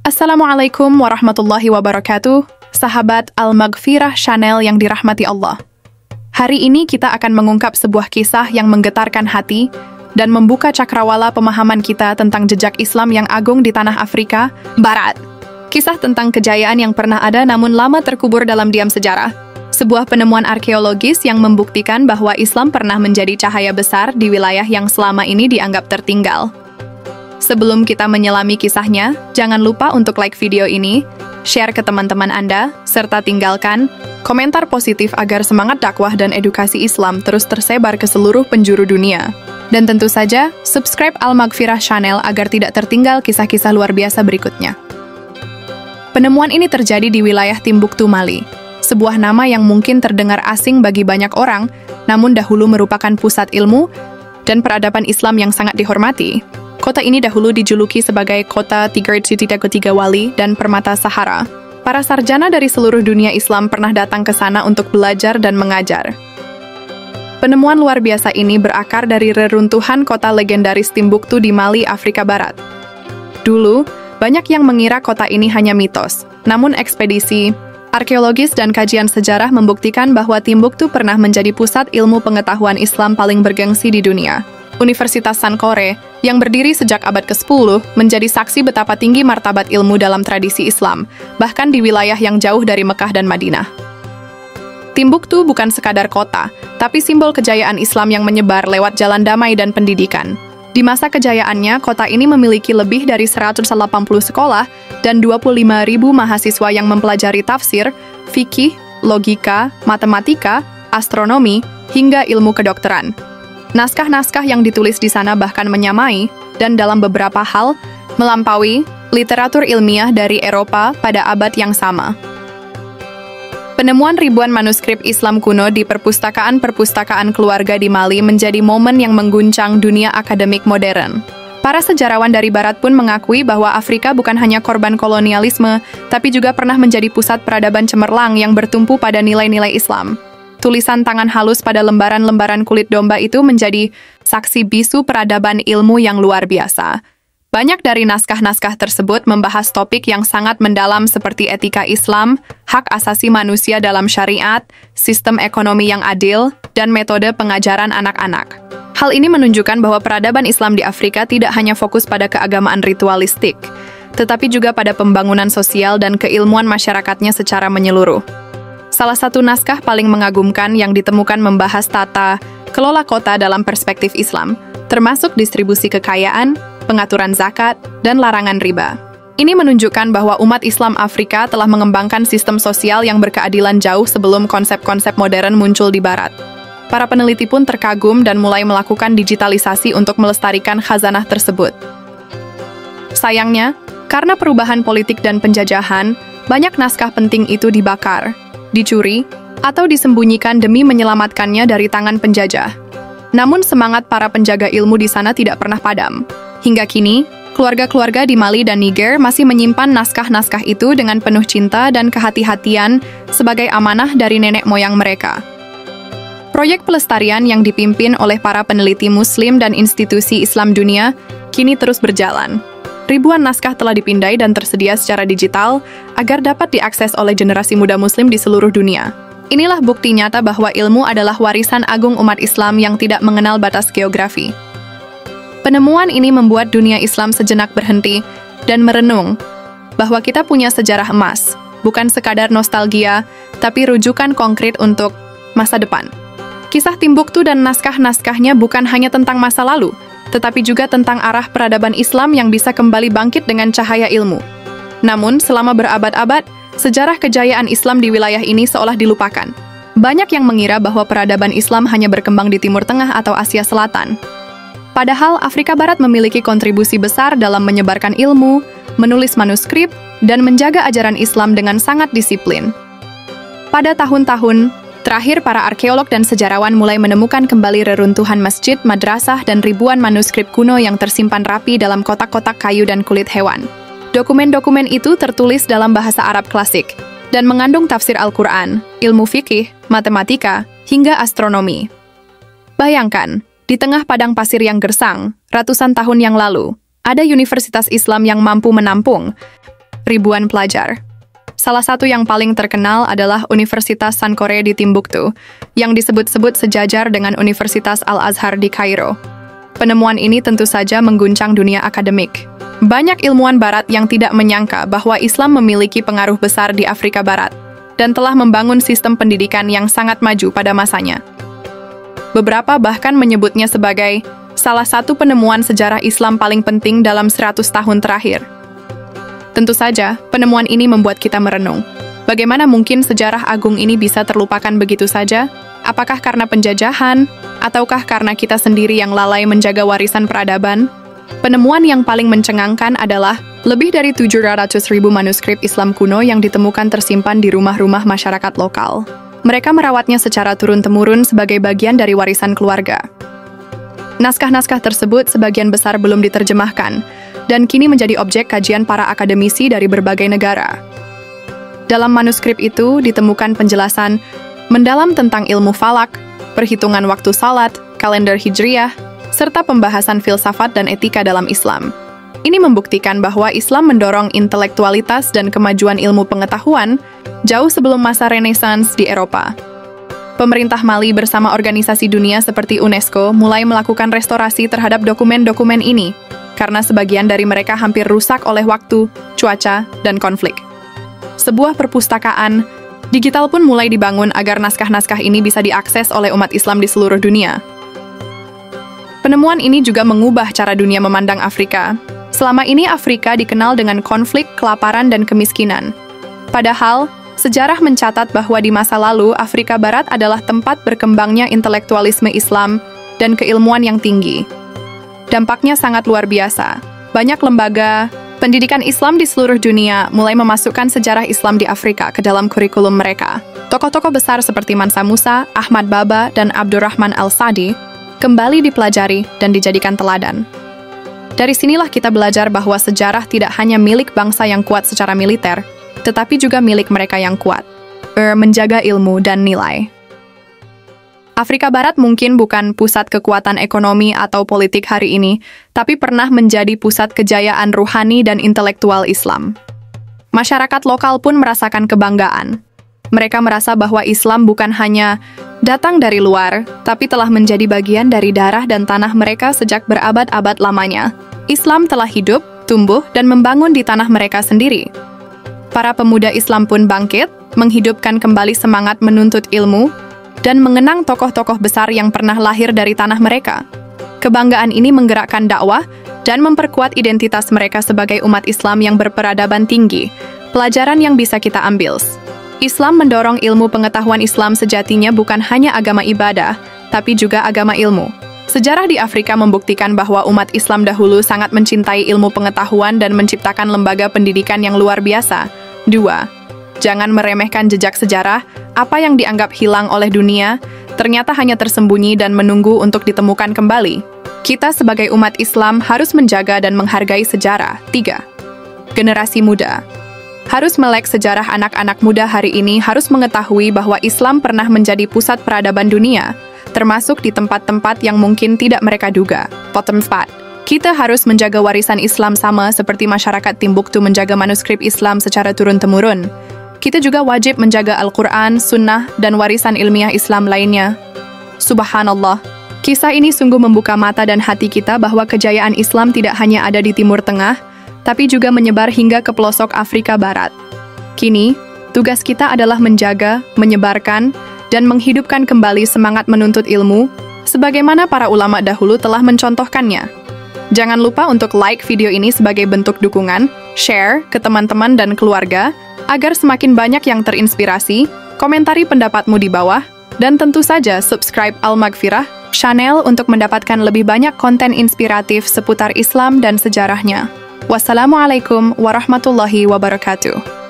Assalamualaikum warahmatullahi wabarakatuh, sahabat Al-Maghfirah Channel yang dirahmati Allah. Hari ini kita akan mengungkap sebuah kisah yang menggetarkan hati dan membuka cakrawala pemahaman kita tentang jejak Islam yang agung di tanah Afrika Barat. Kisah tentang kejayaan yang pernah ada namun lama terkubur dalam diam sejarah. Sebuah penemuan arkeologis yang membuktikan bahwa Islam pernah menjadi cahaya besar di wilayah yang selama ini dianggap tertinggal. Sebelum kita menyelami kisahnya, jangan lupa untuk like video ini, share ke teman-teman Anda, serta tinggalkan komentar positif agar semangat dakwah dan edukasi Islam terus tersebar ke seluruh penjuru dunia. Dan tentu saja, subscribe Al-Maghfirah Channel agar tidak tertinggal kisah-kisah luar biasa berikutnya. Penemuan ini terjadi di wilayah Timbuktu, Mali. Sebuah nama yang mungkin terdengar asing bagi banyak orang, namun dahulu merupakan pusat ilmu dan peradaban Islam yang sangat dihormati. Kota ini dahulu dijuluki sebagai kota tiga wali dan permata Sahara. Para sarjana dari seluruh dunia Islam pernah datang ke sana untuk belajar dan mengajar. Penemuan luar biasa ini berakar dari reruntuhan kota legendaris Timbuktu di Mali, Afrika Barat. Dulu, banyak yang mengira kota ini hanya mitos. Namun ekspedisi arkeologis dan kajian sejarah membuktikan bahwa Timbuktu pernah menjadi pusat ilmu pengetahuan Islam paling bergengsi di dunia. Universitas Sankore, yang berdiri sejak abad ke-10, menjadi saksi betapa tinggi martabat ilmu dalam tradisi Islam, bahkan di wilayah yang jauh dari Mekah dan Madinah. Timbuktu bukan sekadar kota, tapi simbol kejayaan Islam yang menyebar lewat jalan damai dan pendidikan. Di masa kejayaannya, kota ini memiliki lebih dari 180 sekolah dan 25.000 mahasiswa yang mempelajari tafsir, fikih, logika, matematika, astronomi, hingga ilmu kedokteran. Naskah-naskah yang ditulis di sana bahkan menyamai, dan dalam beberapa hal, melampaui literatur ilmiah dari Eropa pada abad yang sama. Penemuan ribuan manuskrip Islam kuno di perpustakaan-perpustakaan keluarga di Mali menjadi momen yang mengguncang dunia akademik modern. Para sejarawan dari Barat pun mengakui bahwa Afrika bukan hanya korban kolonialisme, tapi juga pernah menjadi pusat peradaban cemerlang yang bertumpu pada nilai-nilai Islam. Tulisan tangan halus pada lembaran-lembaran kulit domba itu menjadi saksi bisu peradaban ilmu yang luar biasa. Banyak dari naskah-naskah tersebut membahas topik yang sangat mendalam seperti etika Islam, hak asasi manusia dalam syariat, sistem ekonomi yang adil, dan metode pengajaran anak-anak. Hal ini menunjukkan bahwa peradaban Islam di Afrika tidak hanya fokus pada keagamaan ritualistik, tetapi juga pada pembangunan sosial dan keilmuan masyarakatnya secara menyeluruh. Salah satu naskah paling mengagumkan yang ditemukan membahas tata kelola kota dalam perspektif Islam, termasuk distribusi kekayaan, pengaturan zakat, dan larangan riba. Ini menunjukkan bahwa umat Islam Afrika telah mengembangkan sistem sosial yang berkeadilan jauh sebelum konsep-konsep modern muncul di Barat. Para peneliti pun terkagum dan mulai melakukan digitalisasi untuk melestarikan khazanah tersebut. Sayangnya, karena perubahan politik dan penjajahan, banyak naskah penting itu dibakar, dicuri, atau disembunyikan demi menyelamatkannya dari tangan penjajah. Namun semangat para penjaga ilmu di sana tidak pernah padam. Hingga kini, keluarga-keluarga di Mali dan Niger masih menyimpan naskah-naskah itu dengan penuh cinta dan kehati-hatian sebagai amanah dari nenek moyang mereka. Proyek pelestarian yang dipimpin oleh para peneliti Muslim dan institusi Islam dunia kini terus berjalan. Ribuan naskah telah dipindai dan tersedia secara digital agar dapat diakses oleh generasi muda Muslim di seluruh dunia. Inilah bukti nyata bahwa ilmu adalah warisan agung umat Islam yang tidak mengenal batas geografi. Penemuan ini membuat dunia Islam sejenak berhenti dan merenung bahwa kita punya sejarah emas, bukan sekadar nostalgia, tapi rujukan konkret untuk masa depan. Kisah Timbuktu dan naskah-naskahnya bukan hanya tentang masa lalu, tetapi juga tentang arah peradaban Islam yang bisa kembali bangkit dengan cahaya ilmu. Namun, selama berabad-abad, sejarah kejayaan Islam di wilayah ini seolah dilupakan. Banyak yang mengira bahwa peradaban Islam hanya berkembang di Timur Tengah atau Asia Selatan. Padahal, Afrika Barat memiliki kontribusi besar dalam menyebarkan ilmu, menulis manuskrip, dan menjaga ajaran Islam dengan sangat disiplin. Pada tahun-tahun terakhir, para arkeolog dan sejarawan mulai menemukan kembali reruntuhan masjid, madrasah, dan ribuan manuskrip kuno yang tersimpan rapi dalam kotak-kotak kayu dan kulit hewan. Dokumen-dokumen itu tertulis dalam bahasa Arab klasik dan mengandung tafsir Al-Quran, ilmu fikih, matematika, hingga astronomi. Bayangkan, di tengah padang pasir yang gersang, ratusan tahun yang lalu, ada universitas Islam yang mampu menampung ribuan pelajar. Salah satu yang paling terkenal adalah Universitas Sankore di Timbuktu, yang disebut-sebut sejajar dengan Universitas Al-Azhar di Kairo. Penemuan ini tentu saja mengguncang dunia akademik. Banyak ilmuwan barat yang tidak menyangka bahwa Islam memiliki pengaruh besar di Afrika Barat dan telah membangun sistem pendidikan yang sangat maju pada masanya. Beberapa bahkan menyebutnya sebagai salah satu penemuan sejarah Islam paling penting dalam 100 tahun terakhir. Tentu saja, penemuan ini membuat kita merenung. Bagaimana mungkin sejarah agung ini bisa terlupakan begitu saja? Apakah karena penjajahan, ataukah karena kita sendiri yang lalai menjaga warisan peradaban? Penemuan yang paling mencengangkan adalah lebih dari 700.000 manuskrip Islam kuno yang ditemukan tersimpan di rumah-rumah masyarakat lokal. Mereka merawatnya secara turun-temurun sebagai bagian dari warisan keluarga. Naskah-naskah tersebut sebagian besar belum diterjemahkan, dan kini menjadi objek kajian para akademisi dari berbagai negara. Dalam manuskrip itu ditemukan penjelasan mendalam tentang ilmu falak, perhitungan waktu salat, kalender hijriyah, serta pembahasan filsafat dan etika dalam Islam. Ini membuktikan bahwa Islam mendorong intelektualitas dan kemajuan ilmu pengetahuan jauh sebelum masa Renaissance di Eropa. Pemerintah Mali bersama organisasi dunia seperti UNESCO mulai melakukan restorasi terhadap dokumen-dokumen ini, karena sebagian dari mereka hampir rusak oleh waktu, cuaca, dan konflik. Sebuah perpustakaan digital pun mulai dibangun agar naskah-naskah ini bisa diakses oleh umat Islam di seluruh dunia. Penemuan ini juga mengubah cara dunia memandang Afrika. Selama ini Afrika dikenal dengan konflik, kelaparan, dan kemiskinan. Padahal, sejarah mencatat bahwa di masa lalu Afrika Barat adalah tempat berkembangnya intelektualisme Islam dan keilmuan yang tinggi. Dampaknya sangat luar biasa. Banyak lembaga pendidikan Islam di seluruh dunia mulai memasukkan sejarah Islam di Afrika ke dalam kurikulum mereka. Tokoh-tokoh besar seperti Mansa Musa, Ahmad Baba, dan Abdurrahman Al-Sadi kembali dipelajari dan dijadikan teladan. Dari sinilah kita belajar bahwa sejarah tidak hanya milik bangsa yang kuat secara militer, tetapi juga milik mereka yang kuat, menjaga ilmu dan nilai. Afrika Barat mungkin bukan pusat kekuatan ekonomi atau politik hari ini, tapi pernah menjadi pusat kejayaan ruhani dan intelektual Islam. Masyarakat lokal pun merasakan kebanggaan. Mereka merasa bahwa Islam bukan hanya datang dari luar, tapi telah menjadi bagian dari darah dan tanah mereka sejak berabad-abad lamanya. Islam telah hidup, tumbuh, dan membangun di tanah mereka sendiri. Para pemuda Islam pun bangkit, menghidupkan kembali semangat menuntut ilmu, dan mengenang tokoh-tokoh besar yang pernah lahir dari tanah mereka. Kebanggaan ini menggerakkan dakwah dan memperkuat identitas mereka sebagai umat Islam yang berperadaban tinggi. Pelajaran yang bisa kita ambil. Islam mendorong ilmu pengetahuan. Islam sejatinya bukan hanya agama ibadah, tapi juga agama ilmu. Sejarah di Afrika membuktikan bahwa umat Islam dahulu sangat mencintai ilmu pengetahuan dan menciptakan lembaga pendidikan yang luar biasa. 2. Jangan meremehkan jejak sejarah. Apa yang dianggap hilang oleh dunia, ternyata hanya tersembunyi dan menunggu untuk ditemukan kembali. Kita sebagai umat Islam harus menjaga dan menghargai sejarah. 3. Generasi muda harus melek sejarah. Anak-anak muda hari ini harus mengetahui bahwa Islam pernah menjadi pusat peradaban dunia, termasuk di tempat-tempat yang mungkin tidak mereka duga. Bottom 4. Kita harus menjaga warisan Islam sama seperti masyarakat Timbuktu menjaga manuskrip Islam secara turun-temurun. Kita juga wajib menjaga Al-Quran, Sunnah, dan warisan ilmiah Islam lainnya. Subhanallah, kisah ini sungguh membuka mata dan hati kita bahwa kejayaan Islam tidak hanya ada di Timur Tengah, tapi juga menyebar hingga ke pelosok Afrika Barat. Kini, tugas kita adalah menjaga, menyebarkan, dan menghidupkan kembali semangat menuntut ilmu, sebagaimana para ulama dahulu telah mencontohkannya. Jangan lupa untuk like video ini sebagai bentuk dukungan, share ke teman-teman dan keluarga, agar semakin banyak yang terinspirasi. Komentari pendapatmu di bawah, dan tentu saja subscribe Al-Maghfirah channel untuk mendapatkan lebih banyak konten inspiratif seputar Islam dan sejarahnya. Wassalamualaikum warahmatullahi wabarakatuh.